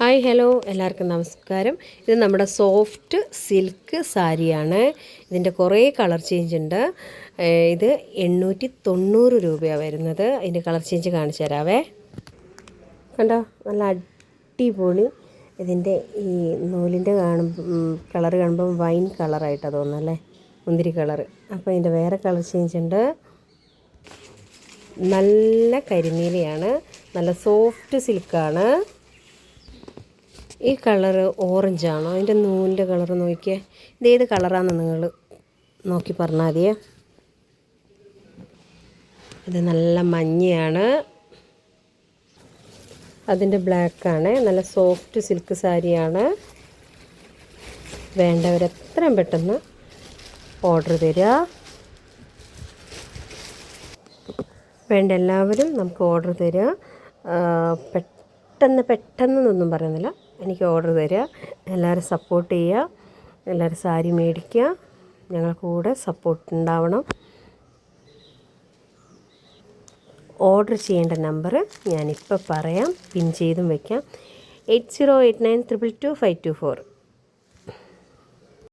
Hi hello എല്ലാവർക്കും നമസ്കാരം. ഇത് നമ്മുടെ സോഫ്റ്റ് സിൽക്ക് സാരിയാണ്. ഇതിൻ്റെ കുറേ കളർ ചേഞ്ച് ഉണ്ട്. ഇത് 890 രൂപയാണ് വരുന്നത്. ഇതിൻ്റെ കളർ ചേഞ്ച് കാണിച്ചു തരാവേ. കണ്ടോ, നല്ല അടിപൊളി. ഇതിൻ്റെ ഈ നൂലിൻ്റെ കളർ കാണുമ്പം വൈൻ കളറായിട്ടാണ് തോന്നുന്നല്ലേ, മുന്തിരി കളറ്. അപ്പോൾ ഇതിൻ്റെ വേറെ കളർ ചേഞ്ച് ഉണ്ട്. നല്ല കരിനീലയാണ്, നല്ല സോഫ്റ്റ് സിൽക്കാണ്. ഈ കളറ് ഓറഞ്ചാണോ? അതിൻ്റെ നൂലിൻ്റെ കളറ് നോക്കിയേ. ഇതേത് കളറാണെന്ന് നിങ്ങൾ നോക്കി പറഞ്ഞാൽ മതിയേ. ഇത് നല്ല മഞ്ഞയാണ്, അതിൻ്റെ ബ്ലാക്കാണ്. നല്ല സോഫ്റ്റ് സിൽക്ക് സാരിയാണ്. വേണ്ടവർ എത്രയും പെട്ടെന്ന് ഓർഡർ തരിക. വേണ്ട എല്ലാവരും നമുക്ക് ഓർഡർ തരിക. പെട്ടെന്നൊന്നും പറയുന്നില്ല, എനിക്ക് ഓർഡർ തരിക. എല്ലാവരും സപ്പോർട്ട് ചെയ്യുക, എല്ലാവരും സാരി മേടിക്കുക. ഞങ്ങൾക്ക് കൂടെ സപ്പോർട്ട് ഉണ്ടാവണം. ഓർഡർ ചെയ്യേണ്ട നമ്പർ ഞാനിപ്പോൾ പറയാം, പിൻ ചെയ്തും വയ്ക്കാം. 8089222524.